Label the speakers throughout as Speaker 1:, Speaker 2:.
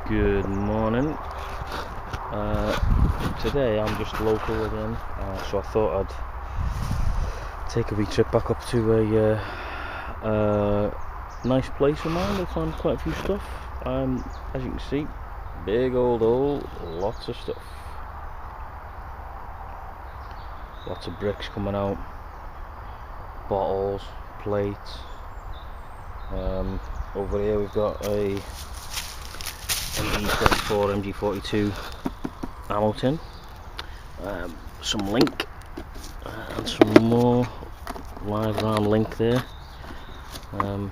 Speaker 1: Good morning. Today I'm just local again, so I thought I'd take a wee trip back up to a nice place of mine. I found quite a few stuff. As you can see, big old hole, lots of stuff. Lots of bricks coming out, bottles, plates. Over here we've got a MG34, MG42 ammo tin, some link, and some more live round link there. I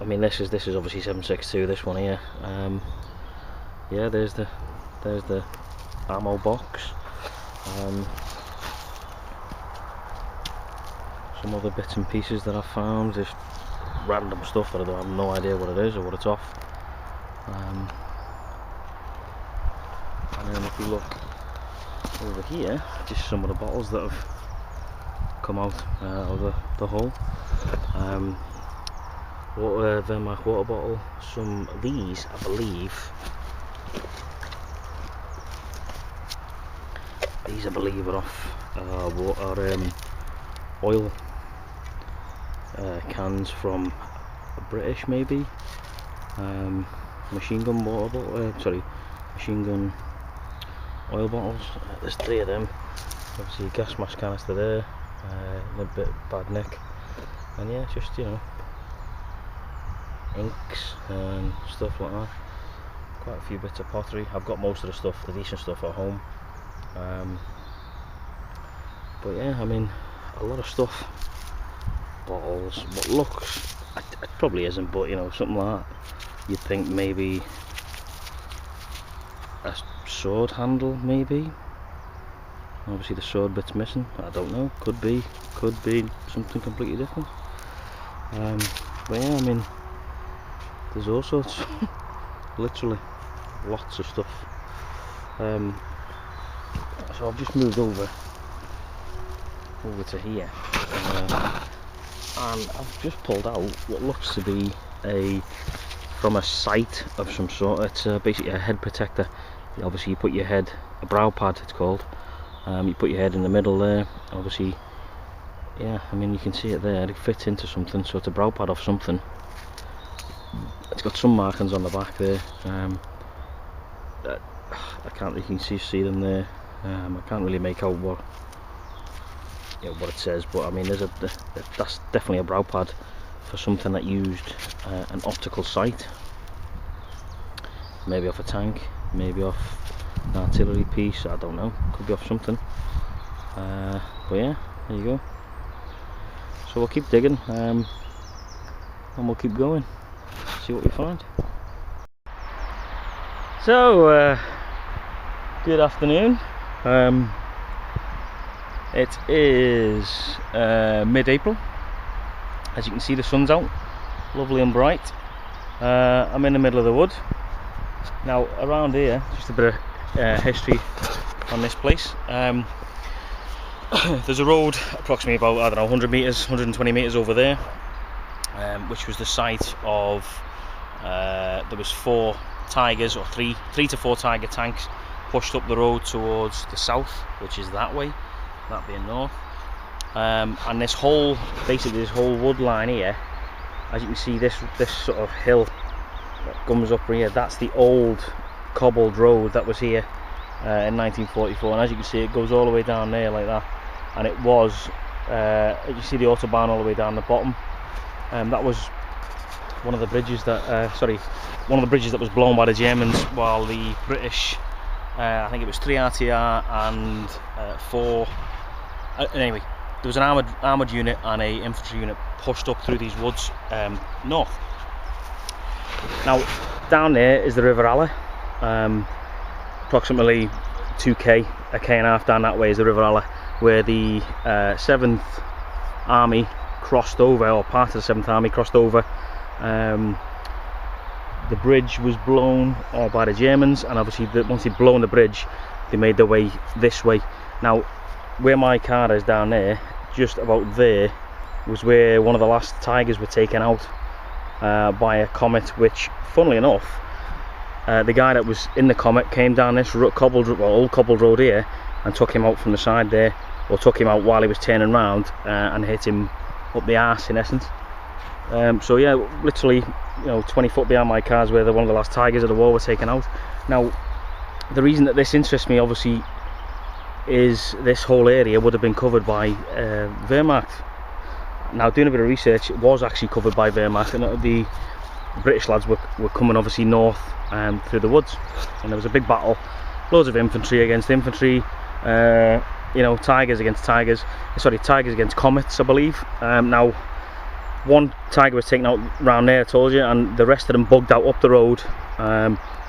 Speaker 1: mean, this is obviously 7.62. This one here. Yeah, there's the ammo box. Some other bits and pieces that I found, just random stuff that I have no idea what it is or what it's off. And then if you look over here, just some of the bottles that have come out of the hole. Vermac water bottle. Some of these, I believe. These, I believe, are off oil cans from British, maybe. Machine gun water bottle. Machine gun oil bottles. There's 3 of them. Obviously, a gas mask canister there. A bit bad neck. And yeah, just, you know, inks and stuff like that. Quite a few bits of pottery. I've got most of the stuff, the decent stuff, at home. But yeah, I mean, a lot of stuff. Bottles. What looks, it probably isn't, but you know, something like that. You'd think maybe a sword handle, maybe. Obviously the sword bit's missing. I don't know. Could be something completely different. But yeah, I mean, there's all sorts. Literally lots of stuff. So I've just moved over to here, and I've just pulled out what looks to be from a sight of some sort. It's basically a head protector. Obviously you put your head, a brow pad it's called. You put your head in the middle there. Obviously, yeah, I mean, you can see it there. It fits into something, so it's a brow pad of something. It's got some markings on the back there. I can't really see them there. I can't really make out what it says, but I mean, that's definitely a brow pad for something that used an optical sight. Maybe off a tank, maybe off an artillery piece. I don't know. Could be off something. But yeah, there you go. So we'll keep digging, and we'll keep going. See what we find. So, good afternoon. It is mid-April. As you can see, the sun's out, lovely and bright. I'm in the middle of the wood. Now, around here, just a bit of history on this place. There's a road approximately about, I don't know, 100 metres, 120 metres over there, which was the site of, there was 4 Tigers, or 3 to 4 Tiger tanks pushed up the road towards the south, which is that way, that being north. And this whole wood line here, as you can see, this sort of hill that comes up here, that's the old cobbled road that was here in 1944, and as you can see, it goes all the way down there like that. And it was, you see the autobahn all the way down the bottom. That was one of the bridges that was blown by the Germans, while the British, I think it was 3 RTR and 4. Anyway, there was an armoured unit and a infantry unit pushed up through these woods north. Now, down there is the River Aller. Approximately 2k, a k and a half down that way is the River Aller, where the 7th Army crossed over, or part of the 7th Army crossed over. The bridge was blown by the Germans, and obviously once they'd blown the bridge, they made their way this way. Now, where my car is down there, just about there, was where one of the last Tigers were taken out. by a comet, which, funnily enough, the guy that was in the comet came down this old cobbled road here and took him out from the side there, or took him out while he was turning around, and hit him up the arse in essence. So yeah, literally, 20 foot behind my car is where one of the last tigers of the war were taken out. Now, the reason that this interests me, obviously, is this whole area would have been covered by Wehrmacht. Now, doing a bit of research, it was actually covered by Wehrmacht, and the British lads were coming obviously north through the woods, and there was a big battle, loads of infantry against infantry, tigers against tigers, tigers against comets, I believe. Now, one tiger was taken out round there, I told you, and the rest of them bugged out up the road,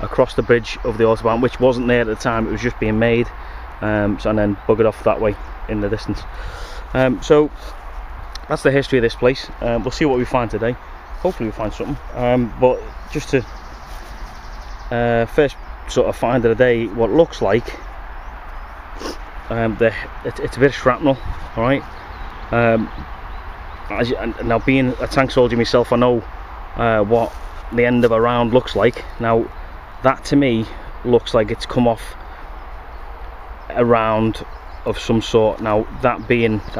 Speaker 1: across the bridge of the Autobahn, which wasn't there at the time, it was just being made, and then buggered off that way in the distance. So that's the history of this place. We'll see what we find today. Hopefully we find something, but just to first sort of find of the day, what looks like it's a bit of shrapnel. All right. Now, being a tank soldier myself, I know what the end of a round looks like. Now, that to me looks like it's come off a round of some sort. Now, that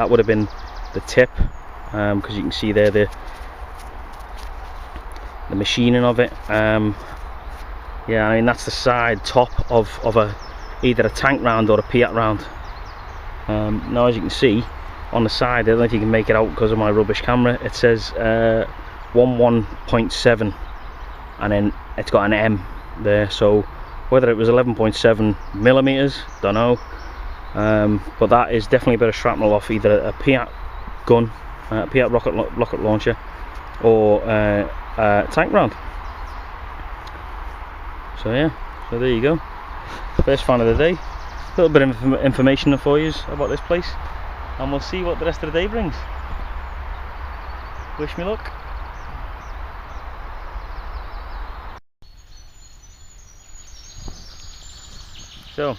Speaker 1: would have been the tip, because you can see there the machining of it. Yeah, I mean, that's the side top of either a tank round or a Piat round. Now, as you can see on the side, I don't know if you can make it out because of my rubbish camera, it says 11.7, and then it's got an M there, so whether it was 11.7 millimeters, don't know, but that is definitely a bit of shrapnel off either a Piat gun, a Piat rocket launcher, or a tank round. So yeah, so there you go, first find of the day. A little bit of information for you about this place, and we'll see what the rest of the day brings. Wish me luck. So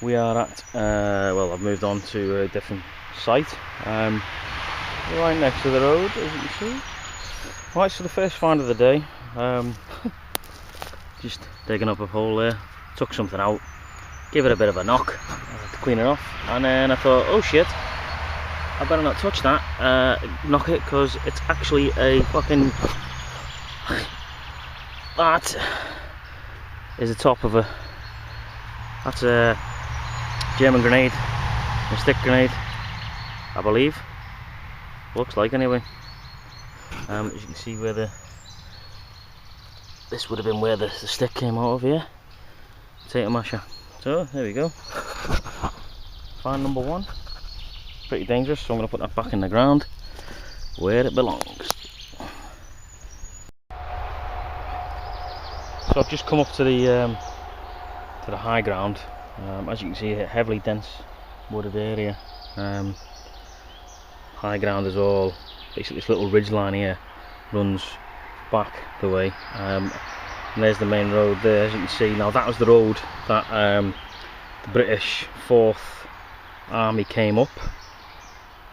Speaker 1: we are at well, I've moved on to a different site, right next to the road, as you can see. Right, so the first find of the day, just digging up a hole there, took something out, give it a bit of a knock to clean it off, and then I thought, oh shit, I better not touch that, knock it, because it's actually a fucking, that is the top of that's a German grenade, a stick grenade, I believe, looks like anyway. As you can see where this would have been where the stick came out of here, potato masher. So there we go, find number one. Pretty dangerous, so I'm going to put that back in the ground where it belongs. So I've just come up to the high ground. As you can see, a heavily dense wooded area. High ground is all basically this little ridge line here runs back the way, and there's the main road there, as you can see. Now, that was the road that the British 4th Army came up,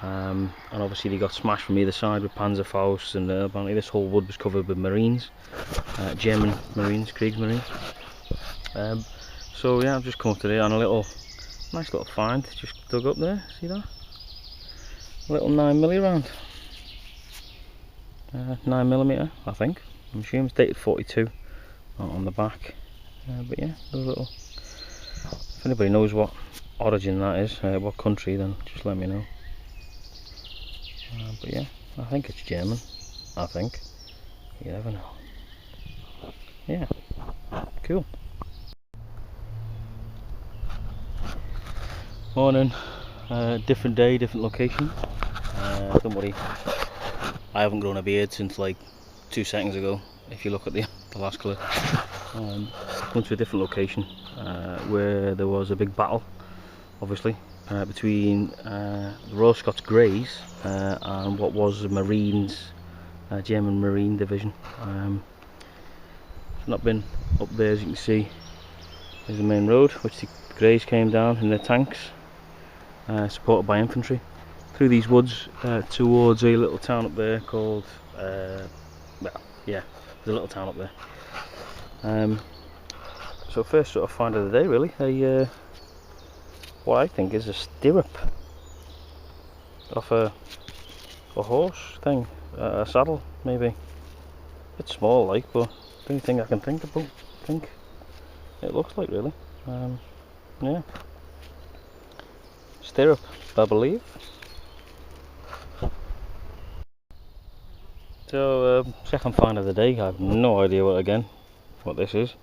Speaker 1: and obviously they got smashed from either side with Panzerfaust, and apparently this whole wood was covered with Marines, German Marines, Kriegsmarine. So yeah, I've just come up today on a nice little find, just dug up there, see that? A little 9mm round. 9mm, I think. I'm assuming it's dated 42 on the back. But yeah, a little. If anybody knows what origin that is, what country, then just let me know. But yeah, I think it's German. I think. You never know. Yeah, cool. Morning. Different day, different location. Don't worry, I haven't grown a beard since like 2 seconds ago, if you look at the last clip. Going to a different location where there was a big battle, obviously, between the Royal Scots Greys and what was the Marines, German Marine Division. Not been up there, as you can see. There's the main road, which the Greys came down in their tanks, supported by infantry. through these woods towards a little town up there called, well, yeah, there's a little town up there. So first sort of find of the day, really, what I think is a stirrup off a horse thing, a saddle maybe. A bit small like, but the only thing I can think it looks like, really. Yeah, stirrup, I believe. So second find of the day. I have no idea what this is.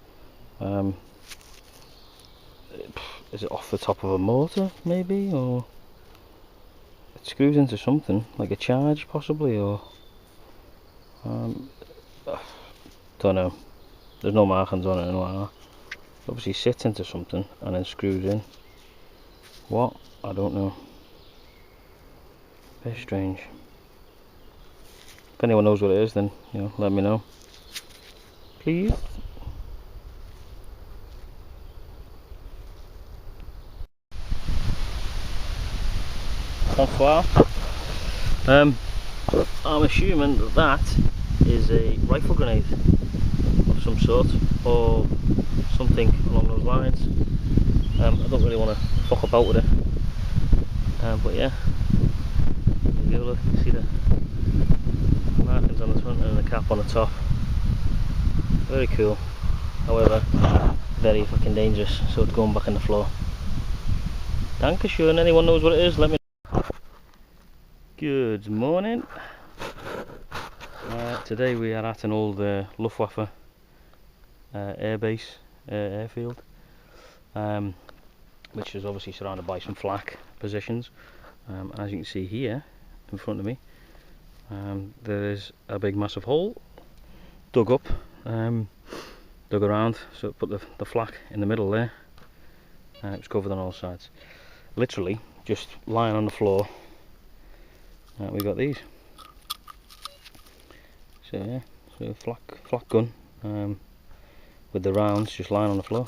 Speaker 1: Is it off the top of a motor maybe, or it screws into something like a charge possibly, or don't know. There's no markings on it and like that. Obviously sits into something and then screws in. What? I don't know. Very strange. If anyone knows what it is, then let me know, please. Bonsoir. I'm assuming that is a rifle grenade of some sort, or something along those lines. I don't really want to fuck about with it, but yeah, there you go, look, you see the markings on the front and the cap on the top. Very cool, however very fucking dangerous, so it's going back in the floor. Dankeschön. Anyone knows what it is, let me know. Good morning. Today we are at an old Luftwaffe airfield, which is obviously surrounded by some flak positions. And as you can see here in front of me, there is a big massive hole dug up, dug around, so it put the flak in the middle there, and it was covered on all sides. Literally just lying on the floor. We got these. So yeah, so flak gun with the rounds just lying on the floor.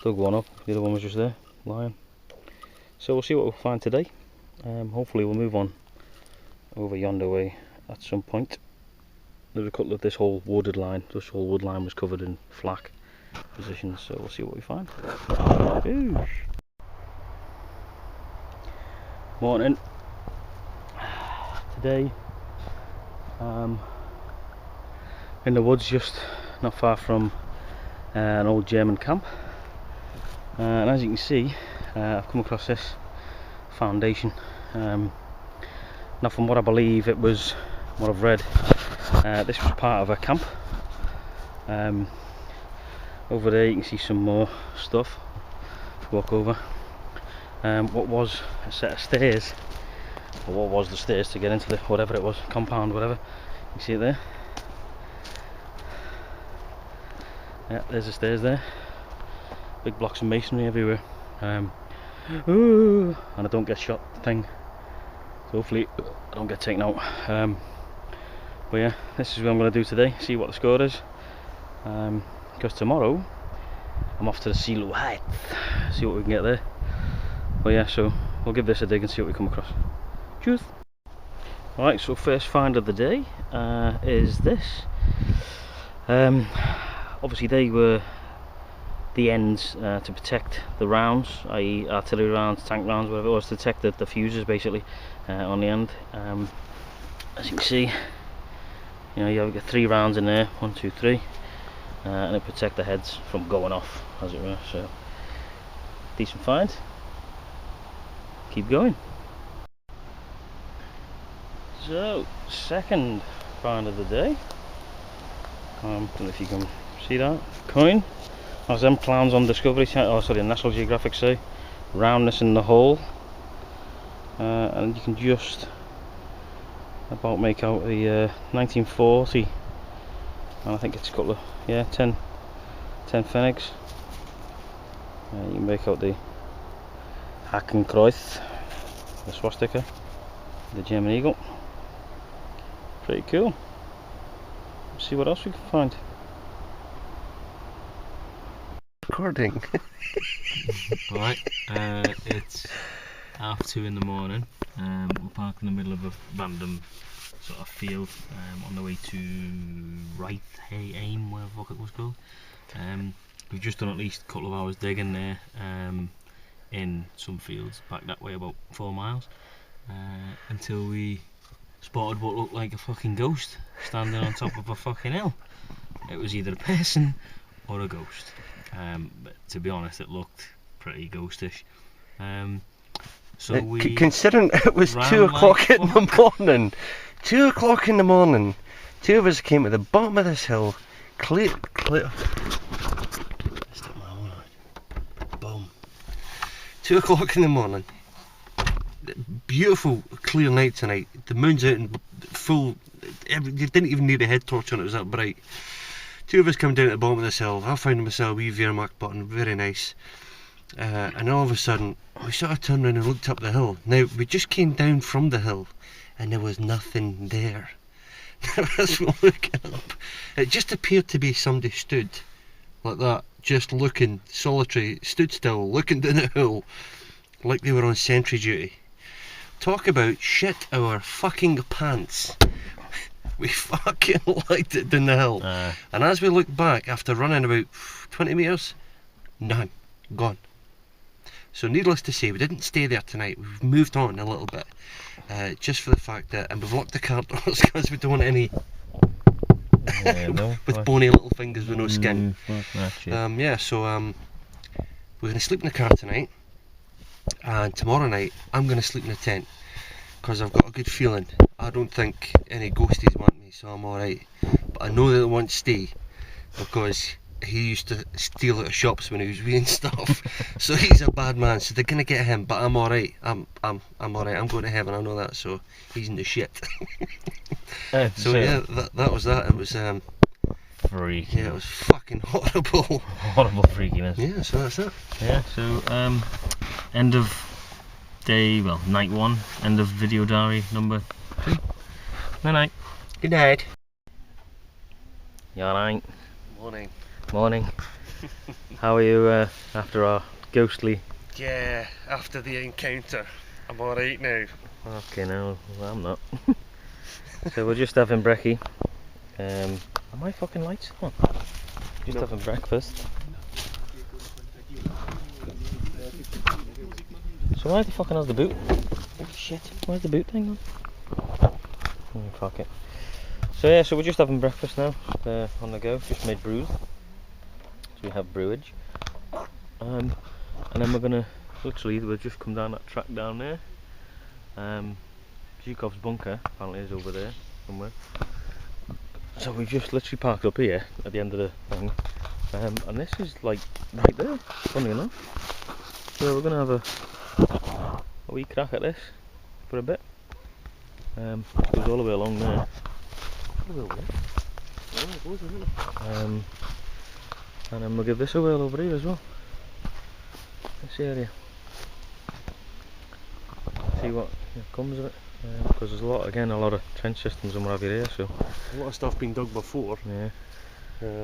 Speaker 1: Dug one up, the other one was just there lying. So we'll see what we'll find today. Hopefully we'll move on over yonder way at some point. There's a couple of this whole wood line was covered in flak positions, so we'll see what we find. Ooh. Morning. Today in the woods just not far from an old German camp, and as you can see, I've come across this foundation. Now from what I believe, it was what I've read, this was part of a camp. Over there you can see some more stuff. Walk over. What was a set of stairs, or what was the stairs to get into the whatever it was, compound, whatever. You see it there? Yeah, there's the stairs there. Big blocks of masonry everywhere. Ooh, and I don't get shot thing. So hopefully I don't get taken out. But yeah, this is what I'm going to do today. See what the score is. Because tomorrow I'm off to the Seelow Heights. See what we can get there. But yeah, so we'll give this a dig and see what we come across. Cheers. Alright, so first find of the day is this. Obviously they were the ends to protect the rounds, i.e. artillery rounds, tank rounds, whatever it was, to protect the fuses basically on the end. As you can see, you have 3 rounds in there, 1, 2, 3, and it protect the heads from going off, as it were. So decent find. Keep going. So second find of the day. I don't know if you can see that coin. As them clowns on Discovery Channel, National Geographic say, roundness in the hole, and you can just about make out the 1940, and I think it's a couple of 10 Pfennigs. You can make out the Hakenkreuz, the swastika, the German eagle. Pretty cool. Let's see what else we can find.
Speaker 2: Recording.
Speaker 3: Right, it's
Speaker 1: 2:30 in the morning. We're parked in the middle of a random sort of field on the way to Aim, whatever the fuck it was called. We've just done at least a couple of hours digging there in some fields back that way about 4 miles until we spotted what looked like a fucking ghost standing on top of a fucking hill. It was either a person or a ghost, but to be honest it looked pretty ghostish. So we
Speaker 2: considering it was 2 o'clock in the morning, 2 o'clock in the morning, two of us came to the bottom of this hill, clear. Boom. 2 o'clock in the morning. Beautiful, clear night tonight. The moon's out and full. You didn't even need a head torch on it. It was that bright. Two of us come down to the bottom of this hill. I found myself a wee Wehrmacht button, very nice. And all of a sudden, we sort of turned around and looked up the hill. Now, we just came down from the hill, and there was nothing there. As we were looking up, it just appeared to be somebody stood like that, just looking solitary, stood still, looking down the hill, like they were on sentry duty. Talk about shit our fucking pants. We fucking liked it down the hill. And as we looked back, after running about 20 metres, none. Gone. So needless to say, we didn't stay there tonight. We've moved on a little bit. Just for the fact that, and we've locked the car doors because we don't want any with bony little fingers with no skin. Yeah, so we're going to sleep in the car tonight. And tomorrow night I'm going to sleep in a tent because I've got a good feeling. I don't think any ghosties want me, so I'm alright. But I know that they won't stay because he used to steal out of shops when he was wee and stuff. So he's a bad man, so they're going to get him. But I'm alright. I'm alright. I'm going to heaven, I know that. So he's in the shit. So yeah, that was that. It was
Speaker 1: freaky.
Speaker 2: Yeah, it was fucking horrible.
Speaker 1: Horrible freakiness.
Speaker 2: Yeah, so that's it.
Speaker 1: Yeah, so end of day, well, night 1, end of video diary number 2. Night night.
Speaker 2: Good night.
Speaker 1: Yeah, night.
Speaker 2: Morning.
Speaker 1: Morning. How are you after our ghostly?
Speaker 2: Yeah, after the encounter, I'm alright now.
Speaker 1: Okay, no, well, I'm not. So we're just having brekkie. Are my fucking lights on? Just having breakfast. So why the fucking has the boot? Oh shit, why's the boot thing on? Oh, fuck it. So yeah, so we're just having breakfast now, on the go, just made brews. So we have brewage. And then we're gonna, literally, we'll just come down that track down there. Zhukov's bunker apparently is over there somewhere. So we've just literally parked up here at the end of the thing. And this is like right there, funny enough. So we're gonna have a wee crack at this for a bit. It goes all the way along there. And then we'll give this a whirl over here as well. This area. See what comes of it. Because there's a lot of trench systems and what have you there. So
Speaker 2: a lot of stuff being dug before.
Speaker 1: Yeah.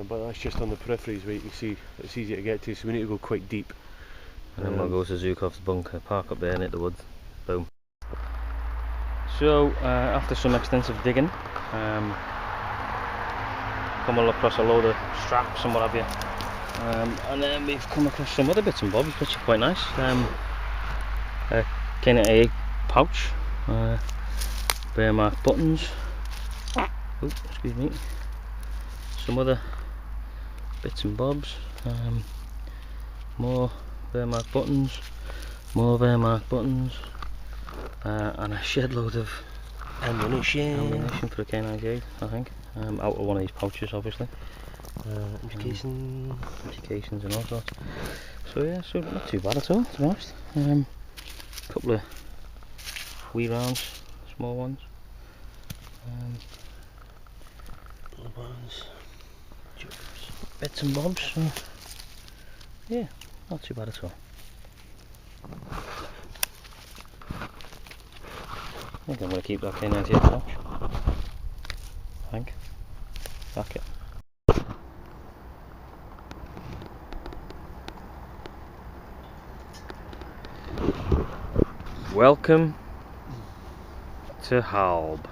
Speaker 2: But that's just on the peripheries where you can see it's easy to get to, so we need to go quite deep.
Speaker 1: And then we'll go to Zhukov's bunker, park up there and hit the woods. Boom. So after some extensive digging, come across a load of straps and what have you. And then we've come across some other bits and bobs which are quite nice. A kind of a pouch, Wehrmacht buttons. Oh, excuse me. Some other bits and bobs. More Wehrmacht buttons. More Wehrmacht buttons. And a shed load of ammunition for a K98, I think. Out of one of these pouches, obviously. Implications and all sorts. So yeah, so not too bad at all, to be honest. Couple of wee rounds, small ones. Bits and bobs. So yeah, not too bad at all. I think I'm going to keep that K98 pouch. I think. Back it. Welcome to Halb.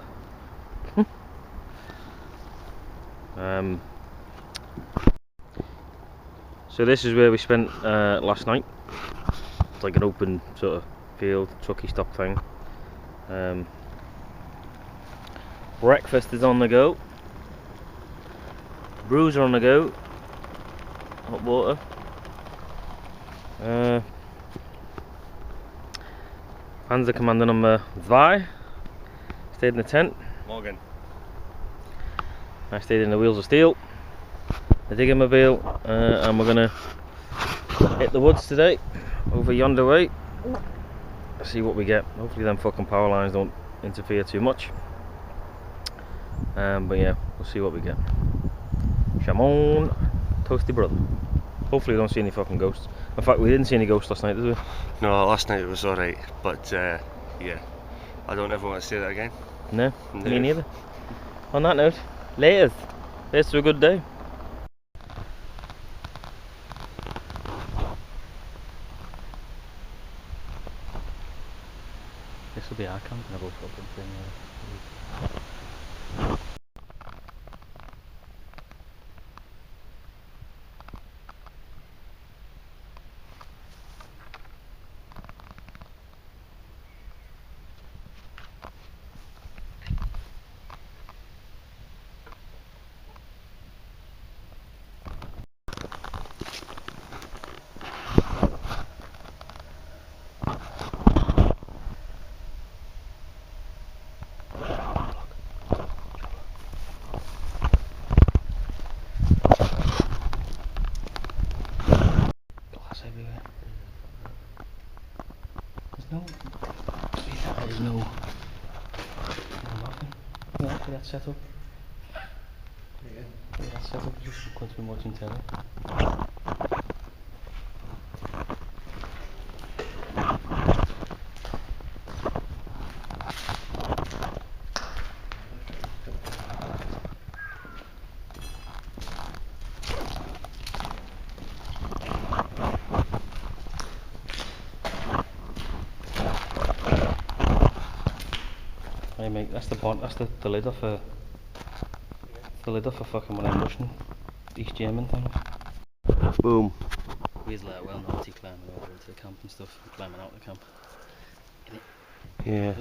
Speaker 1: So this is where we spent last night. It's like an open sort of field, trucky stop thing. Breakfast is on the go. Brews are on the go. Hot water. Panzer Commander number 2 stayed in the tent.
Speaker 2: Morgan.
Speaker 1: I stayed in the Wheels of Steel, the digging mobile, and we're gonna hit the woods today, over yonder way. See what we get. Hopefully them fucking power lines don't interfere too much. But yeah, we'll see what we get. Shamon, toasty brother. Hopefully we don't see any fucking ghosts. In fact, we didn't see any ghosts last night, did we?
Speaker 2: No, last night it was alright, but yeah, I don't ever want to say that again.
Speaker 1: No, me neither. On that note, laters. Here's to a good day. This will be our camp, and I've also got thing. Everywhere. There's no nothing. Yeah, look at that setup. Yeah. Look at that setup, just going to be watching telly. Hey mate, that's the point. That's the lid off a fucking one of them Russian East German things.
Speaker 2: Boom.
Speaker 1: We's like well naughty climbing over into the camp and stuff, and climbing out the camp.
Speaker 2: Yeah.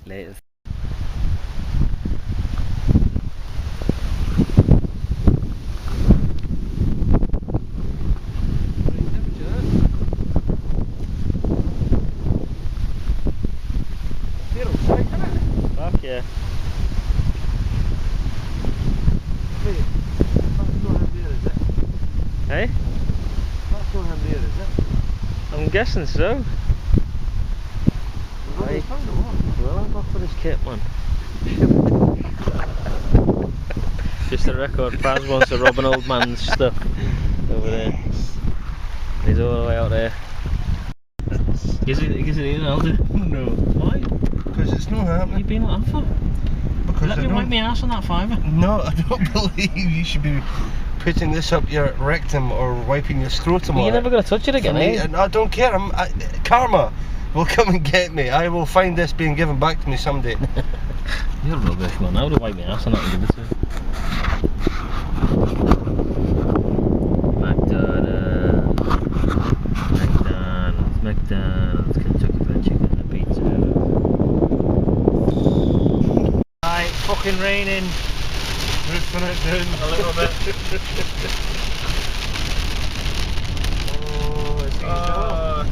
Speaker 1: Later. Fuck yeah.
Speaker 2: Wait, that's not him there, is it?
Speaker 1: Hey?
Speaker 2: That's not him there, is it?
Speaker 1: I'm guessing so.
Speaker 2: Right.
Speaker 1: Well, I'm off for this kit, man. Just a record, Paz wants to rob an old man's stuff over there. He's all the way out there. Is it in Aldi?
Speaker 2: No.
Speaker 1: Why?
Speaker 2: Because it's not
Speaker 1: What are
Speaker 2: happening.
Speaker 1: you being like that for?
Speaker 2: Because
Speaker 1: Let me wipe my ass on that fiver.
Speaker 2: No, I don't believe you should be putting this up your rectum or wiping your scrotum.
Speaker 1: Well,
Speaker 2: on
Speaker 1: you're never
Speaker 2: it.
Speaker 1: going to touch it again,
Speaker 2: For me,
Speaker 1: eh?
Speaker 2: and I don't care. Karma will come and get me. I will find this being given back to me someday.
Speaker 1: You're rubbish, man. I would have wiped my ass on that and give it to you. McDonald's, Kentucky Fried Chicken and pizza. Right, fucking raining.
Speaker 2: Ripping it down
Speaker 1: A little bit.
Speaker 2: Oh, it's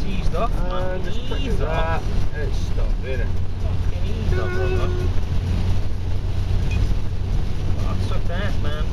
Speaker 1: Teased off, man.
Speaker 2: and as quick as that, it's stopped raining.
Speaker 1: Fucking eased off, brother. Oh, suck that, man.